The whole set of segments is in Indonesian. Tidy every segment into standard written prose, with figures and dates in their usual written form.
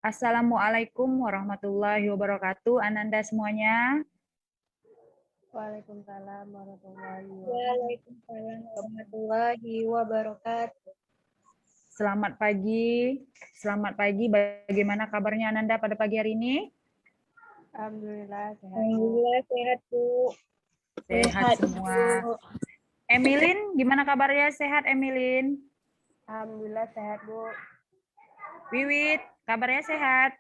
Assalamualaikum warahmatullahi wabarakatuh. Ananda semuanya. Waalaikumsalam warahmatullahi wabarakatuh. Waalaikumsalam warahmatullahi wabarakatuh. Selamat pagi. Selamat pagi. Bagaimana kabarnya Ananda pada pagi hari ini? Alhamdulillah sehat, Bu. Alhamdulillah sehat, Bu. Sehat semua. Bu. Emilin, gimana kabarnya? Sehat, Emilin? Alhamdulillah sehat, Bu. Wiwit, kabarnya sehat?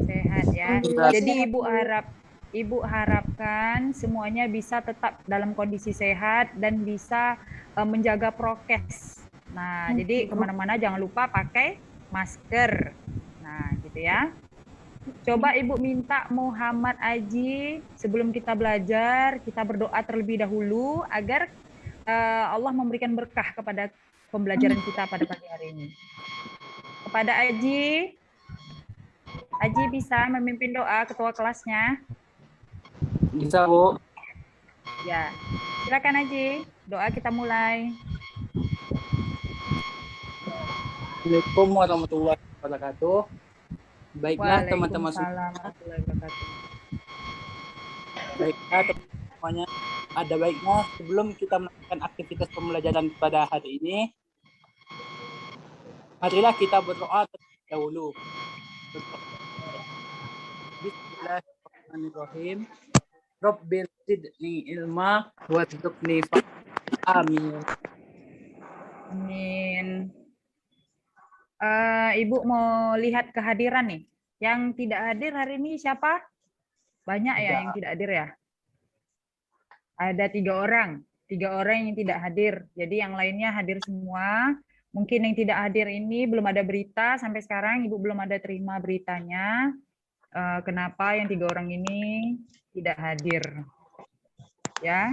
Sehat ya. Jadi Ibu harapkan semuanya bisa tetap dalam kondisi sehat dan bisa menjaga prokes. Nah, jadi kemana-mana jangan lupa pakai masker. Nah, gitu ya. Coba Ibu minta Muhammad Aji sebelum kita belajar, kita berdoa terlebih dahulu agar Allah memberikan berkah kepada pembelajaran kita pada pagi hari ini. Kepada Aji, Aji bisa memimpin doa ketua kelasnya? Bisa, Bu. Ya, silakan Aji. Doa kita mulai. Assalamualaikum warahmatullahi wabarakatuh. Baiklah teman-teman warahmatullahi wabarakatuh. Baiklah teman-teman semuanya. Ada baiknya sebelum kita melakukan aktivitas pembelajaran pada hari ini, marilah kita berdoa terlebih dahulu. Bismillahirrahmanirrahim. Rabbil zidni ilma warzuqni fahma. Amin. Amin. Ibu mau lihat kehadiran nih. Yang tidak hadir hari ini siapa? Banyak ya yang tidak hadir ya? Ada 3 orang. 3 orang yang tidak hadir. Jadi yang lainnya hadir semua. Mungkin yang tidak hadir ini belum ada berita. Sampai sekarang Ibu belum ada terima beritanya. Kenapa yang 3 orang ini tidak hadir. Ya.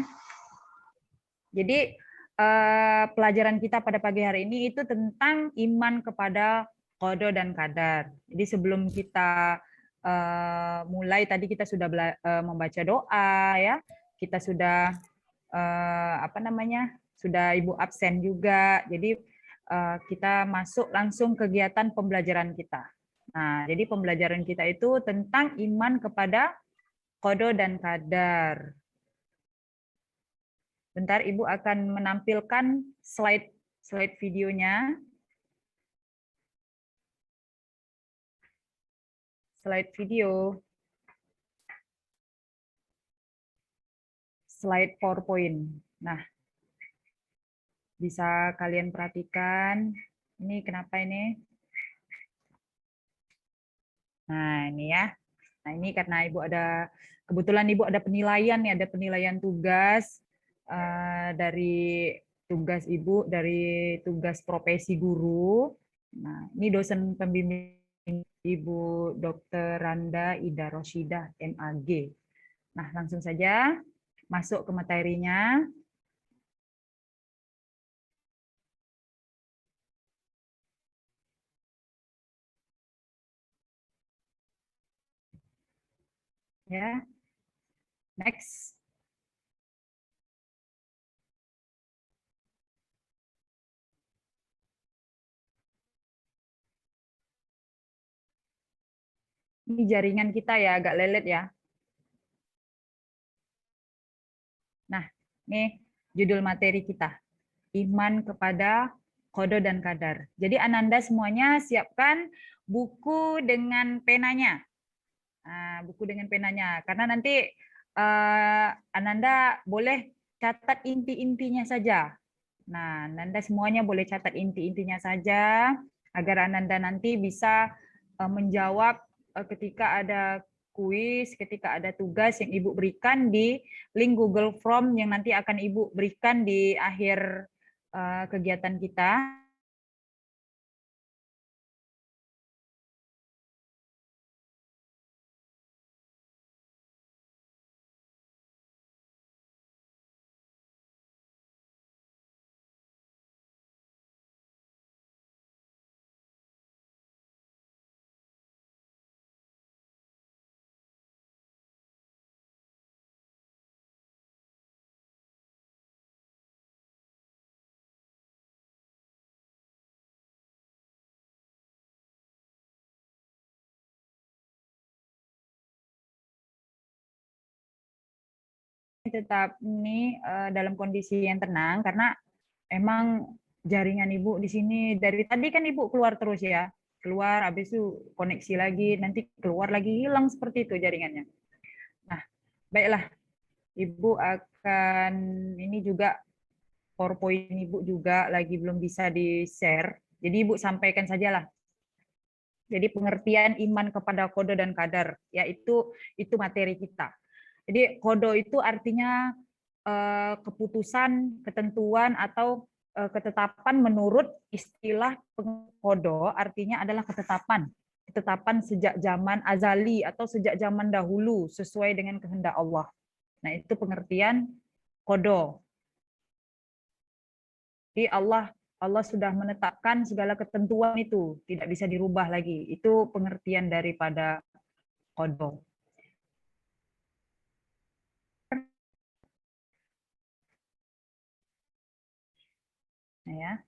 Jadi pelajaran kita pada pagi hari ini itu tentang iman kepada qada dan qadar. Jadi sebelum kita mulai tadi kita sudah membaca doa ya. Kita sudah sudah Ibu absen juga. Jadi kita masuk langsung kegiatan pembelajaran kita. Nah, jadi pembelajaran kita itu tentang iman kepada qada dan qadar. Bentar, Ibu akan menampilkan slide videonya. Slide video. Slide PowerPoint. Nah, bisa kalian perhatikan. Ini kenapa ini? Nah, ini ya. Nah, ini karena kebetulan Ibu ada penilaian nih, ada penilaian tugas dari tugas Ibu, dari tugas profesi guru. Nah, ini dosen pembimbing Ibu Dr. Randa Ida Roshidah, MAG. Nah, langsung saja masuk ke materinya. Ya. Next. Ini jaringan kita ya, agak lelet ya. Nah, ini judul materi kita. Iman kepada qada dan qadar. Jadi Ananda semuanya siapkan buku dengan penanya. Nah, buku dengan penanya. Karena nanti Ananda boleh catat inti-intinya saja. Nah, Ananda semuanya boleh catat inti-intinya saja agar Ananda nanti bisa menjawab ketika ada kuis, ketika ada tugas yang Ibu berikan di link Google Form yang nanti akan Ibu berikan di akhir kegiatan kita. tetap ini dalam kondisi yang tenang karena emang jaringan Ibu di sini dari tadi kan Ibu keluar terus ya. Keluar habis itu koneksi lagi, nanti keluar lagi hilang seperti itu jaringannya. Nah, baiklah. Ibu akan ini juga PowerPoint Ibu juga lagi belum bisa di-share. Jadi Ibu sampaikan sajalah. Jadi pengertian iman kepada kodo dan kadar, yaitu itu materi kita. Jadi kodo itu artinya keputusan, ketentuan atau ketetapan menurut istilah kodo artinya adalah ketetapan. Ketetapan sejak zaman azali atau sejak zaman dahulu sesuai dengan kehendak Allah. Nah, itu pengertian kodo. Jadi Allah sudah menetapkan segala ketentuan itu, tidak bisa dirubah lagi. Itu pengertian daripada kodo. Nah, ya.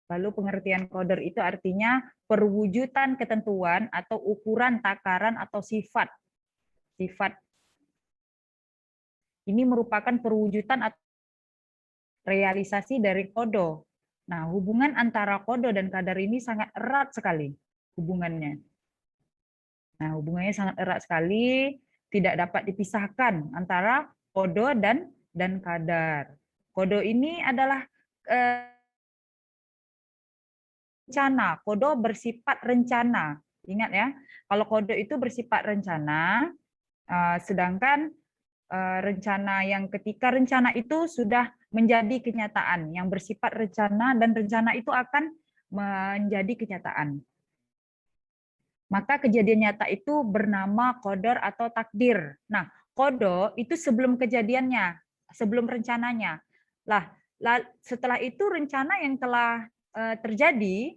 Lalu pengertian koder itu artinya perwujudan ketentuan atau ukuran, takaran, atau sifat. Sifat. Ini merupakan perwujudan atau realisasi dari kodo. Nah, hubungan antara kodo dan kadar ini sangat erat sekali hubungannya. Nah, hubungannya sangat erat sekali, tidak dapat dipisahkan antara kodo dan kadar. Kodo ini adalah rencana. Kodo bersifat rencana. Ingat ya, kalau kodo itu bersifat rencana, sedangkan rencana yang ketika rencana itu sudah menjadi kenyataan, yang bersifat rencana dan rencana itu akan menjadi kenyataan. Maka kejadian nyata itu bernama qadar atau takdir. Nah, kodo itu sebelum kejadiannya, sebelum rencananya. Lah, setelah itu rencana yang telah terjadi,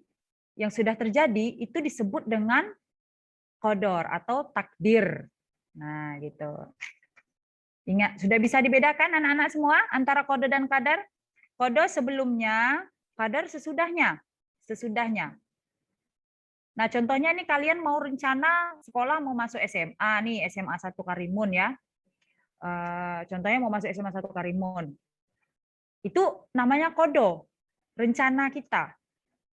yang sudah terjadi itu disebut dengan qadar atau takdir. Nah, gitu. Ingat, sudah bisa dibedakan anak-anak semua antara kodo dan kadar? Kodo sebelumnya, kadar sesudahnya. Sesudahnya. Nah, contohnya nih kalian mau rencana sekolah mau masuk SMA nih, SMA 1 Karimun ya. Contohnya mau masuk SMA 1 Karimun. Itu namanya kodo, rencana kita.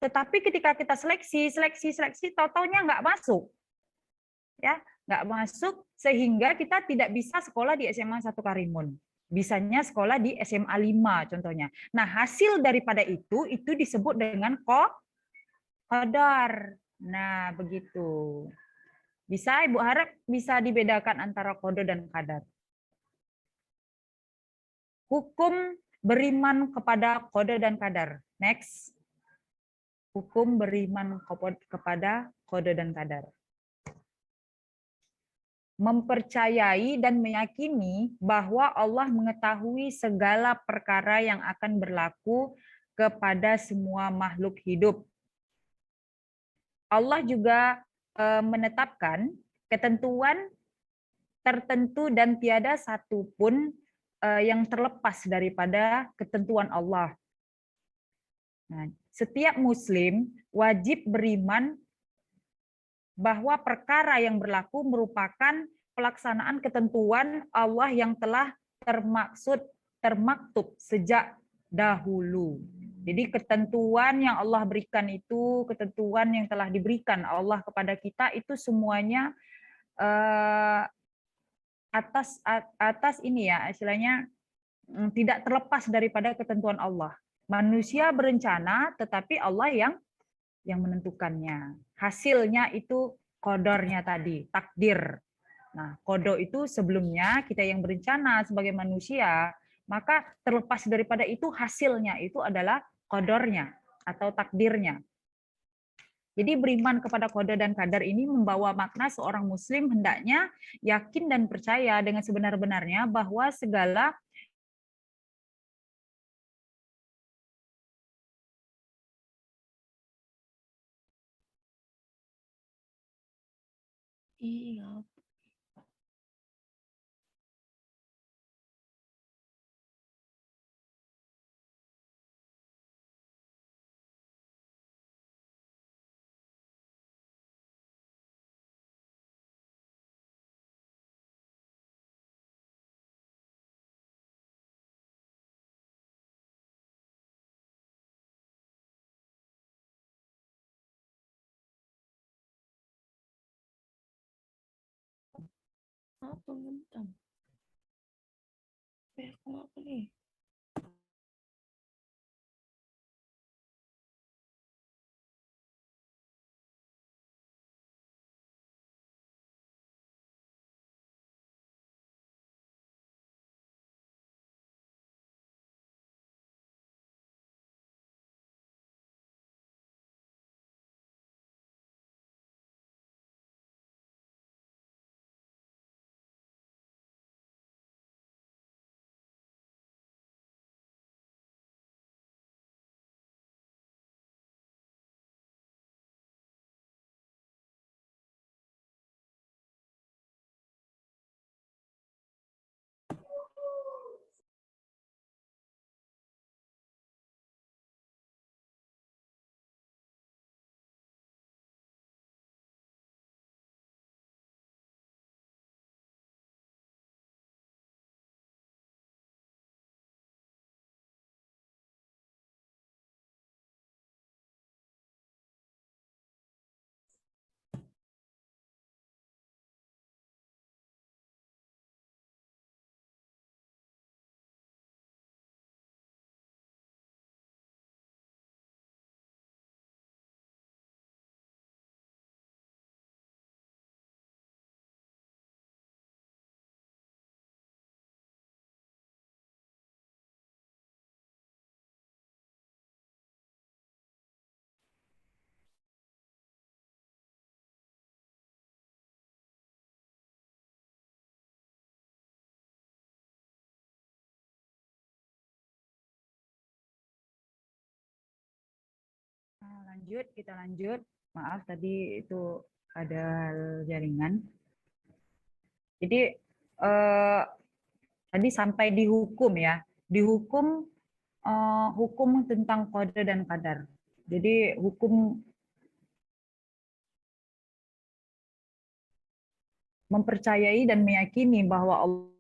Tetapi ketika kita seleksi, tahu-taunya nggak masuk. Ya, nggak masuk sehingga kita tidak bisa sekolah di SMA 1 Karimun. Bisanya sekolah di SMA 5 contohnya. Nah, hasil daripada itu disebut dengan qadar. Nah, begitu. Bisa, Ibu harap bisa dibedakan antara kodo dan kadar. Hukum beriman kepada kodo dan kadar. Next. Hukum beriman kepada kodo dan kadar. Mempercayai dan meyakini bahwa Allah mengetahui segala perkara yang akan berlaku kepada semua makhluk hidup. Allah juga menetapkan ketentuan tertentu dan tiada satu pun yang terlepas daripada ketentuan Allah. Nah, setiap muslim wajib beriman bahwa perkara yang berlaku merupakan pelaksanaan ketentuan Allah yang telah termaktub sejak dahulu. Jadi ketentuan yang Allah berikan itu, ketentuan yang telah diberikan Allah kepada kita itu semuanya atas ini ya, istilahnya tidak terlepas daripada ketentuan Allah. Manusia berencana, tetapi Allah yang menentukannya. Hasilnya itu kodornya tadi, takdir. Nah, kodo itu sebelumnya kita yang berencana sebagai manusia, maka terlepas daripada itu hasilnya itu adalah kodornya atau takdirnya. Jadi beriman kepada kodo dan kadar ini membawa makna seorang muslim hendaknya yakin dan percaya dengan sebenar-benarnya bahwa segala Iya. Apa bentar? Aku apa nih? Lanjut, kita lanjut. Maaf tadi itu ada hal jaringan. Jadi tadi sampai di hukum ya. Di hukum hukum tentang kode dan kadar. Jadi hukum mempercayai dan meyakini bahwa Allah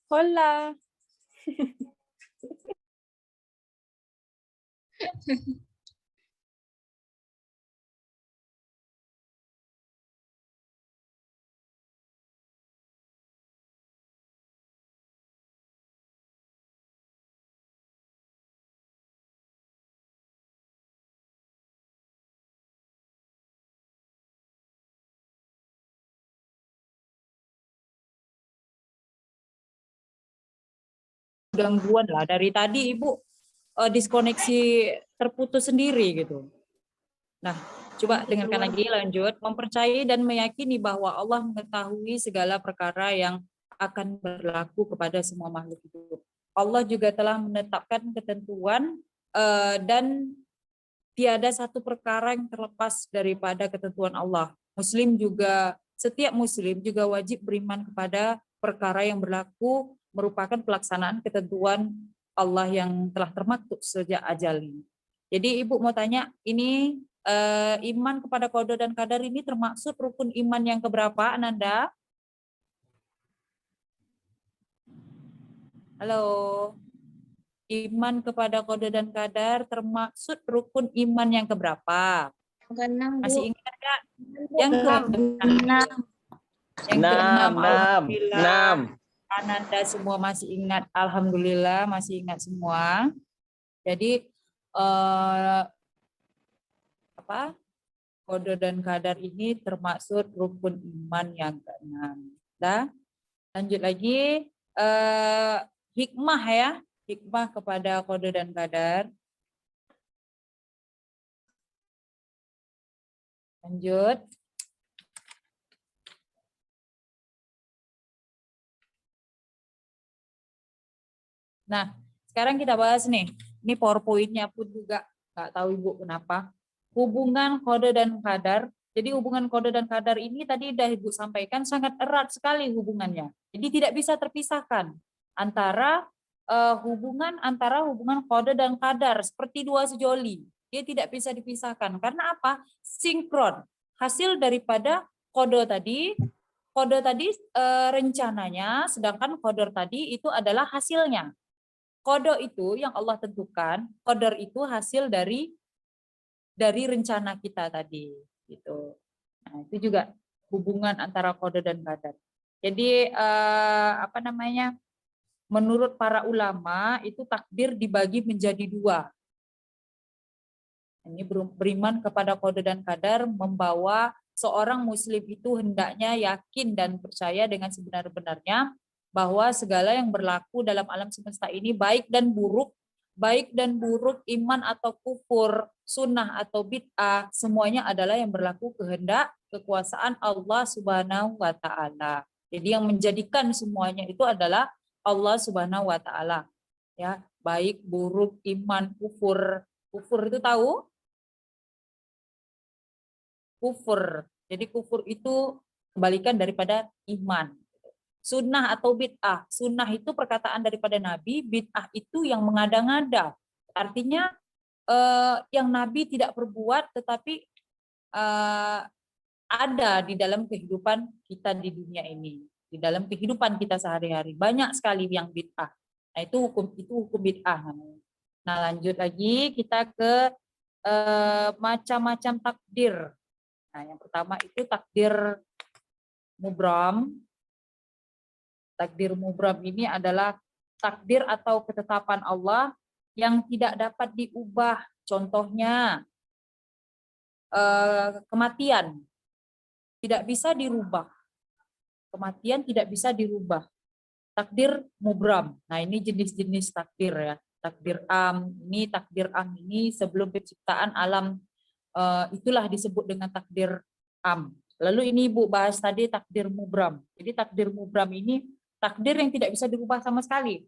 Hola. Gangguan lah dari tadi Ibu diskoneksi terputus sendiri gitu. Nah, coba dengarkan lagi lanjut. Mempercayai dan meyakini bahwa Allah mengetahui segala perkara yang akan berlaku kepada semua makhluk hidup. Allah juga telah menetapkan ketentuan dan tiada satu perkara yang terlepas daripada ketentuan Allah. Setiap Muslim juga wajib beriman kepada perkara yang berlaku merupakan pelaksanaan ketentuan Allah yang telah termaktub sejak ajal ini. Jadi Ibu mau tanya, ini iman kepada qada dan qadar ini termaksud rukun iman yang keberapa, Ananda? Halo. Iman kepada qada dan qadar termaksud rukun iman yang keberapa? Keenam, Bu. Masih ingat nggak? Yang Keenam. keenam. Enam. Alhamdulillah. Ananda semua masih ingat. Alhamdulillah masih ingat semua. Jadi qada dan qadar ini termaksud rukun iman yang keenam. Dah. Lanjut lagi hikmah ya. Hikmah kepada qada dan qadar. Lanjut. Nah, sekarang kita bahas nih. Ini PowerPoint-nya pun juga nggak tahu Ibu kenapa. Hubungan qada dan qadar. Jadi hubungan qada dan qadar ini tadi udah Ibu sampaikan sangat erat sekali hubungannya. Jadi tidak bisa terpisahkan antara hubungan qada dan qadar seperti dua sejoli. Dia tidak bisa dipisahkan. Karena apa? Sinkron. Hasil daripada qada tadi rencananya, sedangkan qadar tadi itu adalah hasilnya. Qada itu yang Allah tentukan, qadar itu hasil dari rencana kita tadi gitu. Nah, itu juga hubungan antara qada dan qadar. Jadi menurut para ulama itu takdir dibagi menjadi dua. Ini beriman kepada qada dan qadar membawa seorang muslim itu hendaknya yakin dan percaya dengan sebenar-benarnya bahwa segala yang berlaku dalam alam semesta ini baik dan buruk, iman atau kufur, sunnah atau bid'ah, semuanya adalah yang berlaku kehendak kekuasaan Allah Subhanahu wa taala. Jadi yang menjadikan semuanya itu adalah Allah Subhanahu wa taala. Ya, baik, buruk, iman, kufur. Kufur itu tahu? Kufur. Jadi kufur itu kebalikan daripada iman. Sunnah atau bid'ah. Sunnah itu perkataan daripada Nabi, bid'ah itu yang mengada-ngada. Artinya yang Nabi tidak perbuat tetapi ada di dalam kehidupan kita di dunia ini. Di dalam kehidupan kita sehari-hari. Banyak sekali yang bid'ah. Nah itu hukum bid'ah. Nah lanjut lagi kita ke macam-macam takdir. Nah yang pertama itu takdir mubram. Takdir mubram ini adalah takdir atau ketetapan Allah yang tidak dapat diubah. Contohnya kematian tidak bisa dirubah. Kematian tidak bisa dirubah. Takdir mubram. Nah ini jenis-jenis takdir ya. Takdir am. Ini takdir am ini sebelum penciptaan alam itulah disebut dengan takdir am. Lalu ini Ibu bahas tadi takdir mubram. Jadi takdir mubram ini takdir yang tidak bisa dirubah sama sekali.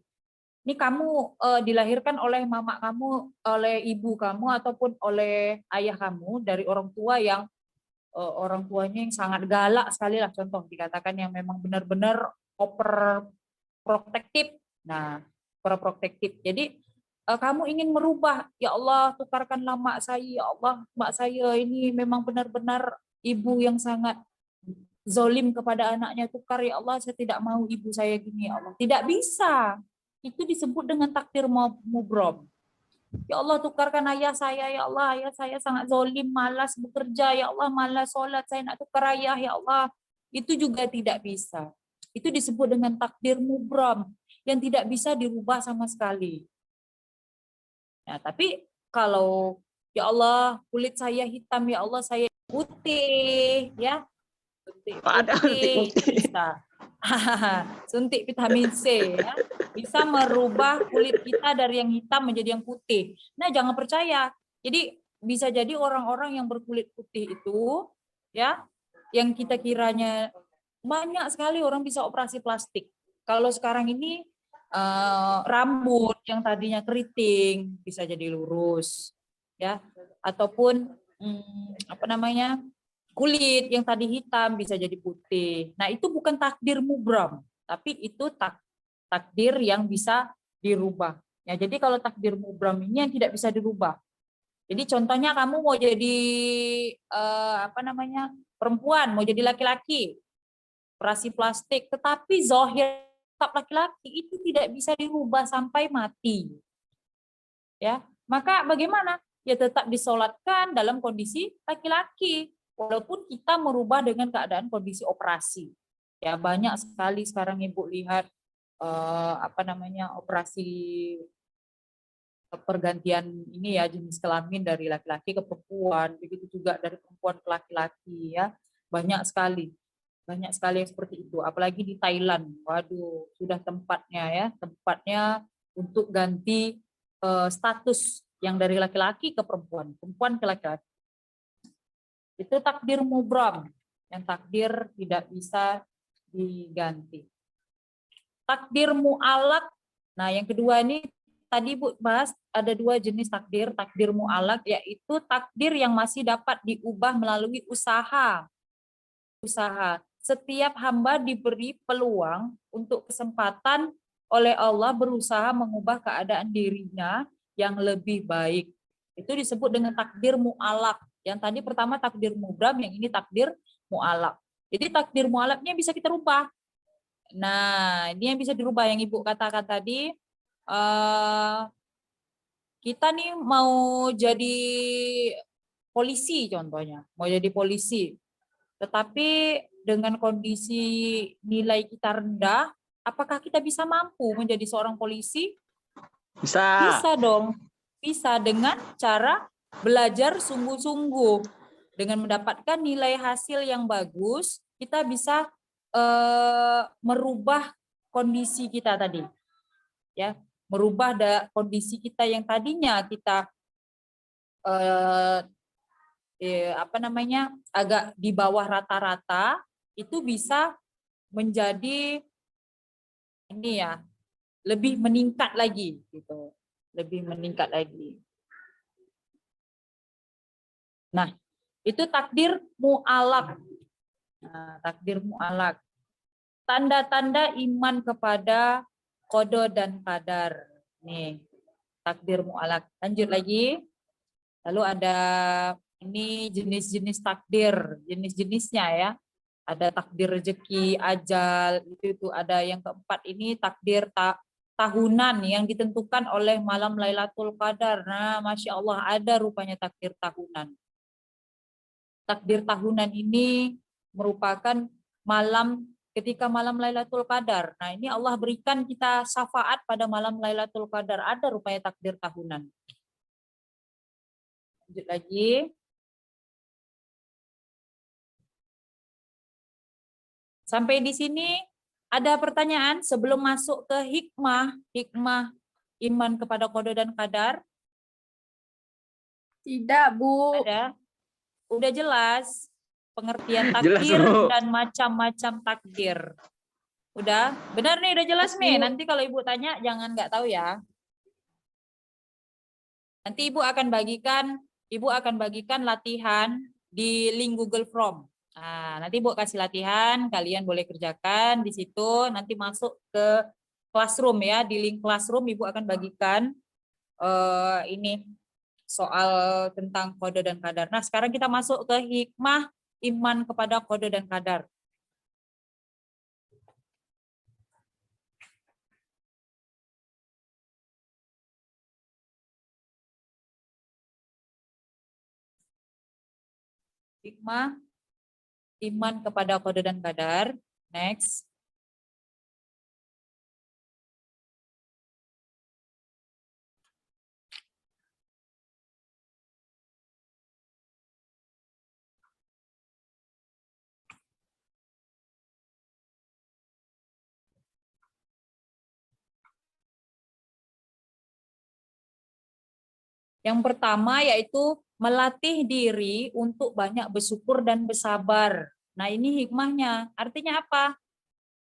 Ini kamu dilahirkan oleh mama kamu, oleh ibu kamu, ataupun oleh ayah kamu dari orang tua yang orang tuanya yang sangat galak sekali lah, contoh dikatakan yang memang benar-benar overprotective. Nah, overprotective. Jadi kamu ingin merubah, ya Allah tukarkanlah mak saya, ya Allah mak saya ini memang benar-benar ibu yang sangat zolim kepada anaknya, tukar ya Allah, saya tidak mau ibu saya gini ya Allah. Tidak bisa. Itu disebut dengan takdir mubrom. Ya Allah, tukarkan ayah saya, ya Allah, ayah saya sangat zolim, malas bekerja, ya Allah, malas sholat, saya nak tukar ayah, ya Allah. Itu juga tidak bisa. Itu disebut dengan takdir mubrom, yang tidak bisa dirubah sama sekali. Nah, tapi kalau ya Allah, kulit saya hitam, ya Allah, saya putih, ya. Suntik putih, bisa. Suntik vitamin C, ya. Bisa merubah kulit kita dari yang hitam menjadi yang putih. Nah, jangan percaya. Jadi bisa jadi orang-orang yang berkulit putih itu, ya, yang kita kiranya banyak sekali orang bisa operasi plastik. Kalau sekarang ini rambut yang tadinya keriting bisa jadi lurus, ya, ataupun kulit yang tadi hitam bisa jadi putih. Nah, itu bukan takdir mubram, tapi itu takdir yang bisa dirubah. Ya, jadi kalau takdir mubram ini yang tidak bisa dirubah. Jadi contohnya kamu mau jadi perempuan, mau jadi laki-laki, operasi plastik, tetapi zahir tetap laki-laki, itu tidak bisa dirubah sampai mati. Ya, maka bagaimana? Ya tetap disolatkan dalam kondisi laki-laki, walaupun kita merubah dengan keadaan kondisi operasi. Ya, banyak sekali sekarang Ibu lihat operasi pergantian ini ya, jenis kelamin dari laki-laki ke perempuan, begitu juga dari perempuan ke laki-laki, ya. Banyak sekali yang seperti itu, apalagi di Thailand. Waduh, sudah tempatnya untuk ganti status yang dari laki-laki ke perempuan, perempuan ke laki-laki. Itu takdir mubram, yang takdir tidak bisa diganti. Takdir mu'alak. Nah, yang kedua ini tadi Bu bahas ada dua jenis takdir. Takdir mu'alak yaitu takdir yang masih dapat diubah melalui usaha. Setiap hamba diberi peluang untuk kesempatan oleh Allah berusaha mengubah keadaan dirinya yang lebih baik. Itu disebut dengan takdir mu'alak. Yang tadi pertama takdir mubram, yang ini takdir mu'alak. Jadi takdir mu'alaknya bisa kita rubah. Nah, ini yang bisa dirubah yang Ibu katakan tadi. Kita nih mau jadi polisi contohnya, mau jadi polisi. Tetapi dengan kondisi nilai kita rendah, apakah kita bisa mampu menjadi seorang polisi? Bisa. Bisa dong. Bisa dengan cara belajar sungguh-sungguh. Dengan mendapatkan nilai hasil yang bagus, kita bisa merubah kondisi kita tadi. Ya, merubah kondisi kita yang tadinya kita agak di bawah rata-rata, itu bisa menjadi ini ya, lebih meningkat lagi gitu. Lebih meningkat lagi. Nah, itu takdir mu'alak. Nah, takdir mu'alak. Tanda-tanda iman kepada qada dan qadar. Nih, takdir mu'alak. Lanjut lagi. Lalu ada ini jenis-jenis takdir, jenis-jenisnya ya. Ada takdir rezeki, ajal, itu ada yang keempat ini takdir tahunan yang ditentukan oleh malam Lailatul Qadar. Nah, Masya Allah, ada rupanya takdir tahunan. Takdir tahunan ini merupakan ketika malam Lailatul Qadar. Nah, ini Allah berikan kita syafaat pada malam Lailatul Qadar. Ada rupanya takdir tahunan. Lanjut lagi. Sampai di sini ada pertanyaan sebelum masuk ke hikmah iman kepada qada dan qadar? Tidak, Bu. Ada? Udah jelas pengertian Jelas, takdir Bu. dan macam-macam takdir. Udah? Benar nih, udah jelas nih. Nanti kalau Ibu tanya jangan nggak tahu ya. Nanti Ibu akan bagikan latihan di link Google Form. Nah, nanti Ibu kasih latihan, kalian boleh kerjakan di situ, nanti masuk ke Classroom ya, di link Classroom Ibu akan bagikan ini soal tentang qada dan qadar. Nah, sekarang kita masuk ke hikmah iman kepada qada dan qadar. hikmah iman kepada qada dan qadar. Next. Yang pertama yaitu melatih diri untuk banyak bersyukur dan bersabar. Nah, ini hikmahnya. Artinya apa?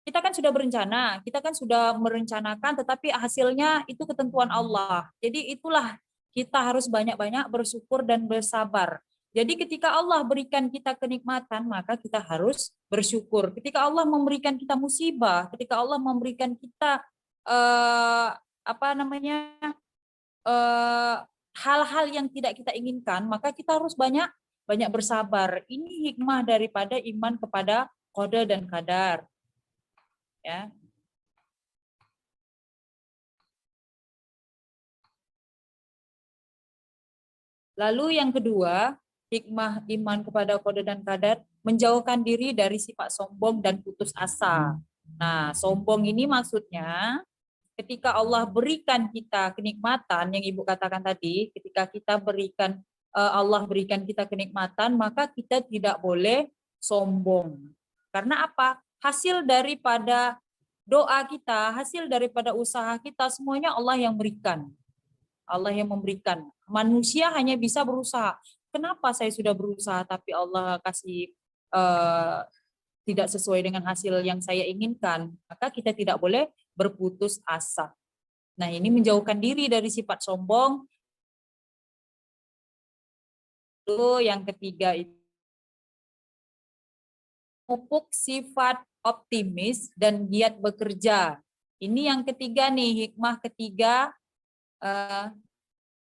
Kita kan sudah berencana, kita kan sudah merencanakan, tetapi hasilnya itu ketentuan Allah. Jadi itulah kita harus banyak-banyak bersyukur dan bersabar. Jadi ketika Allah berikan kita kenikmatan, maka kita harus bersyukur. Ketika Allah memberikan kita musibah, ketika Allah memberikan kita hal-hal yang tidak kita inginkan, maka kita harus banyak bersabar. Ini hikmah daripada iman kepada qada dan qadar. Ya. Lalu yang kedua, hikmah iman kepada qada dan qadar menjauhkan diri dari sifat sombong dan putus asa. Nah, sombong ini maksudnya ketika Allah berikan kita kenikmatan yang Ibu katakan tadi, ketika kita berikan Allah berikan kita kenikmatan, maka kita tidak boleh sombong. Karena apa? Hasil daripada doa kita, hasil daripada usaha kita, semuanya Allah yang berikan. Allah yang memberikan. Manusia hanya bisa berusaha. Kenapa saya sudah berusaha tapi Allah kasih tidak sesuai dengan hasil yang saya inginkan? Maka kita tidak boleh berputus asa. Nah, ini menjauhkan diri dari sifat sombong. Lalu yang ketiga itu memupuk sifat optimis dan giat bekerja. Ini yang ketiga nih, hikmah ketiga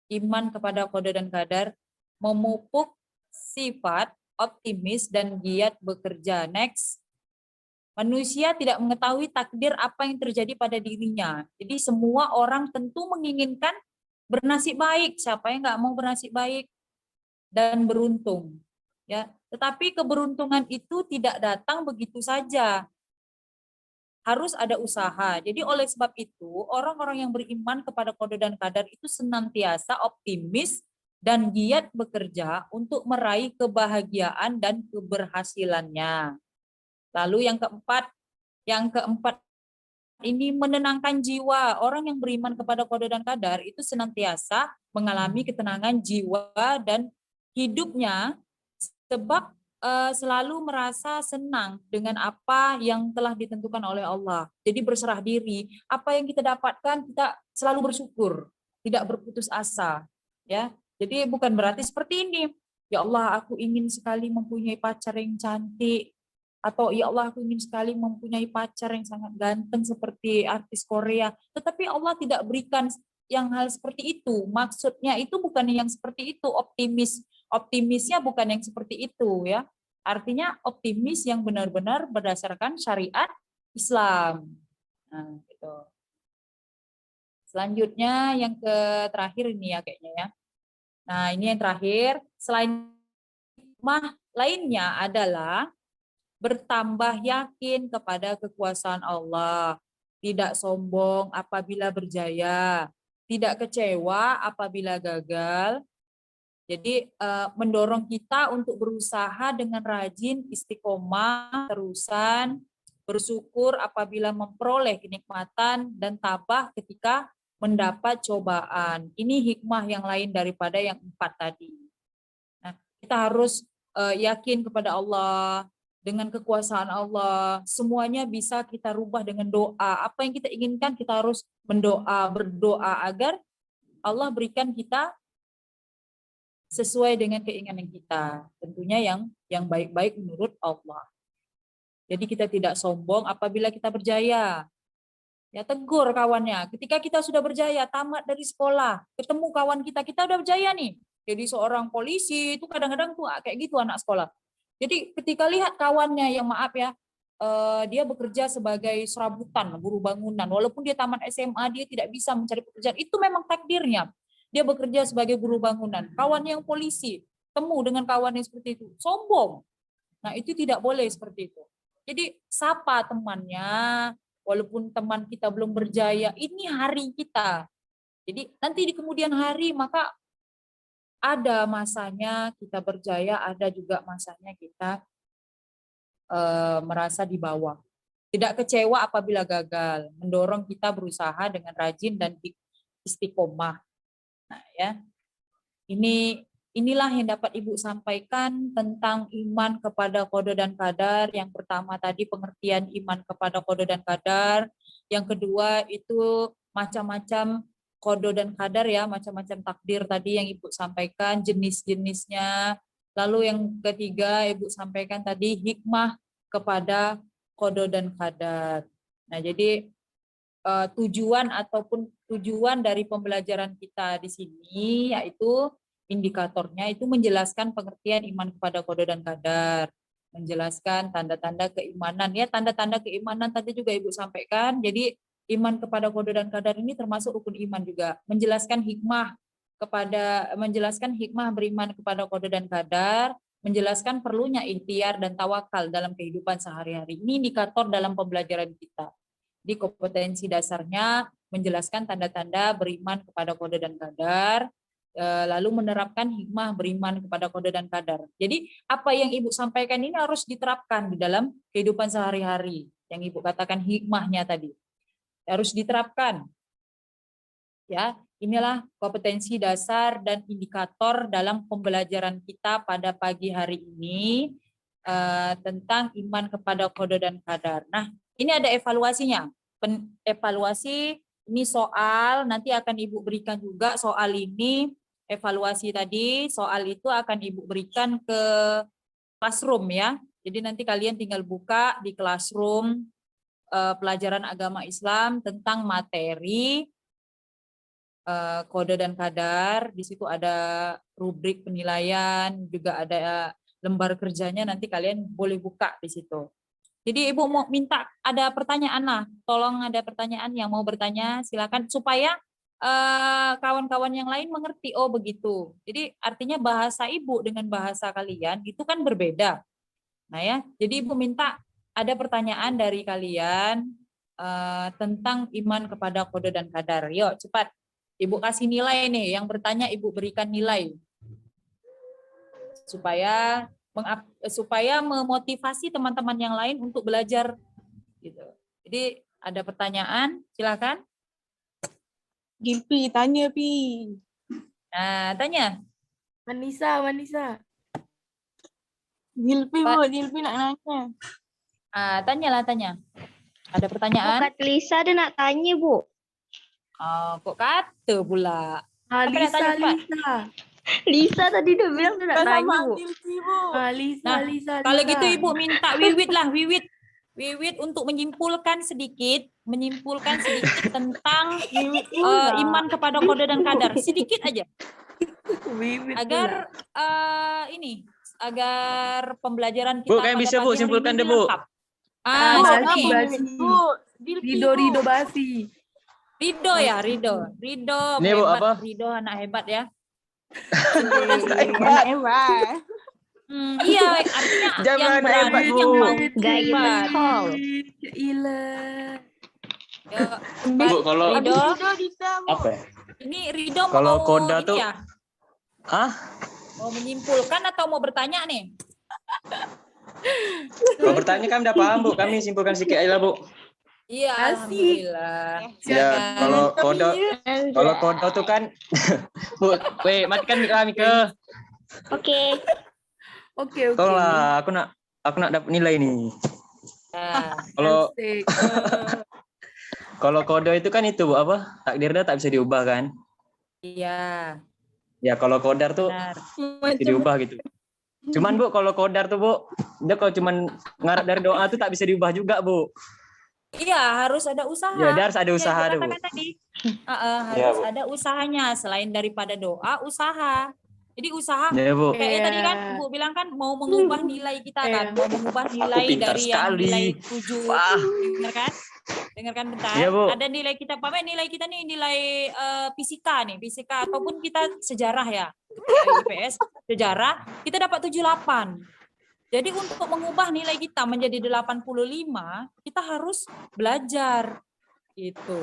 iman kepada qada dan qadar, memupuk sifat optimis dan giat bekerja. Next. Manusia tidak mengetahui takdir apa yang terjadi pada dirinya. Jadi semua orang tentu menginginkan bernasib baik. Siapa yang nggak mau bernasib baik dan beruntung? Ya, tetapi keberuntungan itu tidak datang begitu saja. Harus ada usaha. Jadi oleh sebab itu, orang-orang yang beriman kepada qada dan qadar itu senantiasa optimis dan giat bekerja untuk meraih kebahagiaan dan keberhasilannya. Lalu yang keempat ini menenangkan jiwa. Orang yang beriman kepada qada dan qadar itu senantiasa mengalami ketenangan jiwa dan hidupnya, sebab selalu merasa senang dengan apa yang telah ditentukan oleh Allah. Jadi berserah diri. Apa yang kita dapatkan kita selalu bersyukur, tidak berputus asa. Ya, jadi bukan berarti seperti ini. Ya Allah, aku ingin sekali mempunyai pacar yang cantik. Atau ya Allah, aku ingin sekali mempunyai pacar yang sangat ganteng seperti artis Korea. Tetapi Allah tidak berikan yang hal seperti itu. Maksudnya itu bukan yang seperti itu. Optimisnya bukan yang seperti itu, ya. Artinya optimis yang benar-benar berdasarkan syariat Islam. Nah, gitu. Selanjutnya yang terakhir ini ya kayaknya ya. Nah, ini yang terakhir. Selain hikmah lainnya adalah bertambah yakin kepada kekuasaan Allah, tidak sombong apabila berjaya, tidak kecewa apabila gagal. Jadi mendorong kita untuk berusaha dengan rajin, istiqomah, terusan, bersyukur apabila memperoleh kenikmatan, dan tabah ketika mendapat cobaan. Ini hikmah yang lain daripada yang 4 tadi. Nah, kita harus yakin kepada Allah, dengan kekuasaan Allah, semuanya bisa kita rubah dengan doa. Apa yang kita inginkan kita harus berdoa agar Allah berikan kita sesuai dengan keinginan kita. Tentunya yang baik-baik menurut Allah. Jadi kita tidak sombong apabila kita berjaya. Ya, tegur kawannya. Ketika kita sudah berjaya, tamat dari sekolah, ketemu kawan kita udah berjaya nih. Jadi seorang polisi itu kadang-kadang tuh kayak gitu anak sekolah. Jadi ketika lihat kawannya yang maaf ya, dia bekerja sebagai serabutan, buruh bangunan. Walaupun dia tamat SMA, dia tidak bisa mencari pekerjaan. Itu memang takdirnya. Dia bekerja sebagai buruh bangunan. Kawannya yang polisi, bertemu dengan kawan yang seperti itu, sombong. Nah, itu tidak boleh seperti itu. Jadi sapa temannya, walaupun teman kita belum berjaya, ini hari kita. Jadi nanti di kemudian hari maka ada masanya kita berjaya, ada juga masanya kita merasa di bawah. Tidak kecewa apabila gagal, mendorong kita berusaha dengan rajin dan istiqomah. Nah, ya. Inilah yang dapat Ibu sampaikan tentang iman kepada qada dan qadar. Yang pertama tadi pengertian iman kepada qada dan qadar. Yang kedua itu macam-macam qada dan qadar ya, macam-macam takdir tadi yang Ibu sampaikan, jenis-jenisnya. Lalu yang ketiga Ibu sampaikan tadi hikmah kepada qada dan qadar. Nah, jadi tujuan dari pembelajaran kita di sini yaitu indikatornya itu menjelaskan pengertian iman kepada qada dan qadar, menjelaskan tanda-tanda keimanan ya, tanda-tanda keimanan tadi juga Ibu sampaikan. Jadi iman kepada qada dan qadar ini termasuk rukun iman juga, menjelaskan hikmah beriman kepada qada dan qadar, menjelaskan perlunya ikhtiar dan tawakal dalam kehidupan sehari-hari. Ini indikator dalam pembelajaran kita. Di kompetensi dasarnya menjelaskan tanda-tanda beriman kepada qada dan qadar, lalu menerapkan hikmah beriman kepada qada dan qadar. Jadi apa yang Ibu sampaikan ini harus diterapkan di dalam kehidupan sehari-hari. Yang Ibu katakan hikmahnya tadi harus diterapkan. Ya, inilah kompetensi dasar dan indikator dalam pembelajaran kita pada pagi hari ini tentang iman kepada qada dan qadar. Nah, ini ada evaluasinya. Evaluasi ini soal nanti akan Ibu berikan juga soal ini. Evaluasi tadi, soal itu akan Ibu berikan ke classroom ya. Jadi nanti kalian tinggal buka di classroom pelajaran agama Islam tentang materi qada dan qadar. Di situ ada rubrik penilaian, juga ada lembar kerjanya, nanti kalian boleh buka di situ. Jadi Ibu mau minta ada pertanyaan lah, tolong ada pertanyaan yang mau bertanya silakan supaya kawan-kawan yang lain mengerti, oh begitu. Jadi artinya bahasa Ibu dengan bahasa kalian itu kan berbeda. Nah ya, jadi Ibu minta ada pertanyaan dari kalian tentang iman kepada qada dan qadar. Yuk cepat, Ibu kasih nilai nih, yang bertanya Ibu berikan nilai. Supaya memotivasi teman-teman yang lain untuk belajar gitu. Jadi ada pertanyaan, silakan. Gilpi, tanya Pi. Nah, tanya. Manisa. Gilpi Bu, Gilpi nak nanya. Tanya. Ada pertanyaan? Kak Lisa ada nak tanya Bu. Kok kata pula? Apa nak Lisa, tanya, Pak? Lisa tadi dia bilang dia nak tanya Bu. Lisa. Nah, Lisa. Kalau gitu Ibu minta Wiwit untuk menyimpulkan sedikit tentang iman kepada qada dan qadar, sedikit aja. Agar agar pembelajaran kita Bu, kayak bisa Bu, simpulkan deh Bu. Rido Basi. Rido. Ini Bu, apa? Rido anak hebat ya. Hebat. Iya, artinya Jangan yang berani, hebat, Bu. yang mau Gaya hebat. betul. Ya, Bu, kalau Rido, apa ya? ini Rido Kalau mau qada ini tuh- ya, Hah? mau menyimpulkan atau mau bertanya nih? Kalau bertanya kami udah paham Bu, kami simpulkan sedikit aja lah Bu. Iya, Asik. alhamdulillah. Ya, kalau qada tuh kan Bu, matikan mic kami ke. Oke. Oke. Tolonglah, aku nak dapat nilai nih. Nah, Asik. Kalau qada itu kan itu Bu, apa? Takdirnya tak bisa diubah kan? iya, Ya, kalau qadar tuh benar. bisa diubah gitu. Cuman Bu, kalau qadar tuh Bu, dia kalau cuman ngarep dari doa tuh tak bisa diubah juga Bu. Iya, harus ada usaha. Ya, dia harus ada Yang usaha Ibu tuh Bu. katakan tadi. Iya, Harus Bu. ada usahanya selain daripada doa, usaha. Jadi usaha Ya Bu. kayak tadi kan Iya. Bu bilang kan mau mengubah nilai kita kan, mau mengubah nilai pintar dari yang sekali. nilai 7. Wah. Dengarkan bentar. Iya, Bu. Ada nilai kita, nilai kita nih nilai fisika ataupun kita sejarah ya. IPS sejarah, kita dapat 78. Jadi untuk mengubah nilai kita menjadi 85, kita harus belajar. Gitu.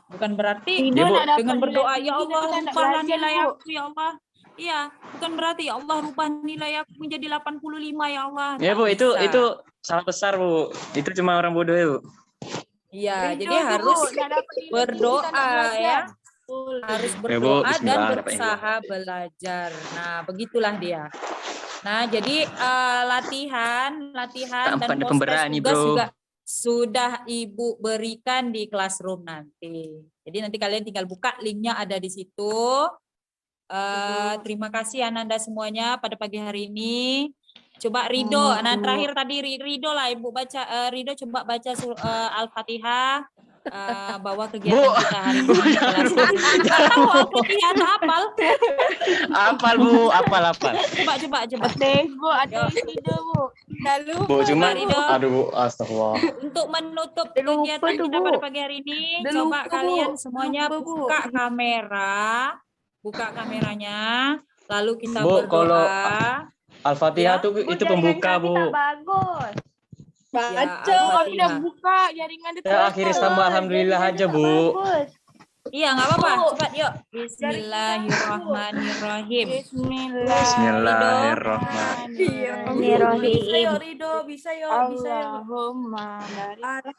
Bukan berarti Ya, Bu. dengan berdoa, ya Allah rubahlah nilai aku ya Allah. Iya, bukan berarti ya Allah rubah nilai aku menjadi 85 ya Allah. Ya Tak Bu, bisa. itu salah besar Bu. Itu cuma orang bodoh ya Bu. Iya, jadi harus berdoa ya. Harus Bu, berdoa dan bismillah, dapat berusaha belajar. Nah, begitulah dia. Nah, jadi latihan dan Tampak ada proses pemberani, tugas Bro. juga sudah Ibu berikan di classroom nanti. Jadi nanti kalian tinggal buka linknya ada di situ. Terima kasih Ananda semuanya pada pagi hari ini. Coba Rido, nah terakhir tadi Rido lah Ibu baca, Rido coba baca Al-Fatihah. Bahwa kegiatan Bu. kita hari ini di kelas ini. Nggak tahu Al-Fatihah atau apal. Apal Bu, apal. Coba. Bu, ada ide, Bu. Lalu Bu, cuma Rido. aduh Bu, astagfirullah. Untuk menutup Lupa kegiatan tuh, kita Bu. pada pagi hari ini, Udah coba lupa, Bu. kalian semuanya Lupa, Bu. buka kameranya, lalu kita Bu, kalau berdoa. Al-Fatihah Ya. tuh itu pembuka Bu. bagus. baca, Al-Fatihah. udah buka jaringan di Ya, akhirnya sama alhamdulillah aja Bu. Bagus. Iya, nggak apa-apa. Bu. Cepat yuk. Bismillahirrahmanirrahim. Bismillahirrahmanirrahim. Bisa yo Rido, bisa yo. Allahumma barik.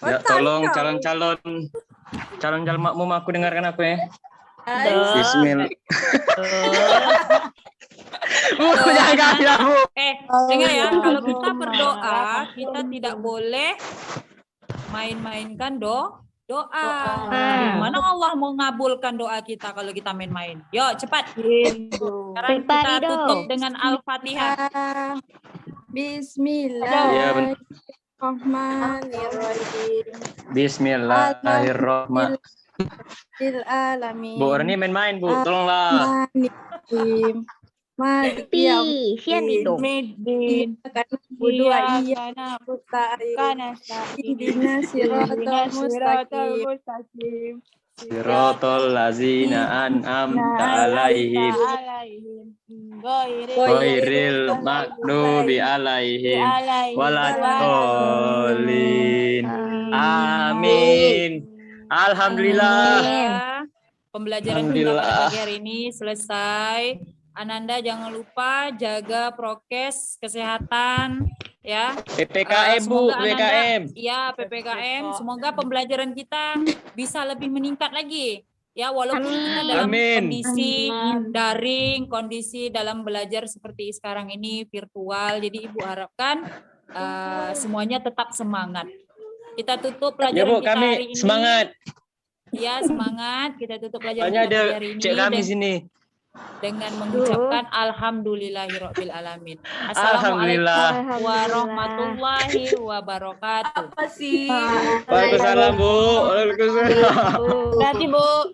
Ya, tolong calon makmum aku dengarkan aku ya. Bismillah. Bu, jangan ya Bu. Dengar ya, kalau kita berdoa, kita tidak boleh main-mainkan doa. Gimana Allah mau ngabulkan doa kita kalau kita main-main? Yuk, cepat. Sekarang kita Rido. tutup dengan Al-Fatihah. Ya, Bismillahirrahmanirrahim. Bismillahirrahmanirrahim. Alamin. Bu, orang ini main-main Bu, tolonglah. Pi, sian itu. Midin. Berdua iya karena idina siratal mustaqim. Siratal lazina an'amta alaihim ghairil maghdubi alaihim waladdallin. Amin. Alhamdulillah. Pembelajaran kita pada pagi hari ini selesai. Ananda jangan lupa jaga prokes kesehatan ya. PPKM Bu, Semoga Ananda- PPKM. Ya, PPKM. Semoga pembelajaran kita bisa lebih meningkat lagi. Ya, walaupun kita dalam Amin. kondisi daring, kondisi dalam belajar seperti sekarang ini virtual. Jadi Ibu harapkan semuanya tetap semangat. Kita tutup pelajaran Ya Bu, kita hari kami ini. semangat. Ya, semangat. Kita tutup pelajaran Soalnya kita ada hari ini cek kami sini. dengan mengucapkan alhamdulillahirobbilalamin. Alhamdulillah. Assalamualaikum warahmatullahi wabarakatuh. Apa sih? Waalaikumsalam Bu. Waalaikumsalam. Berarti Bu.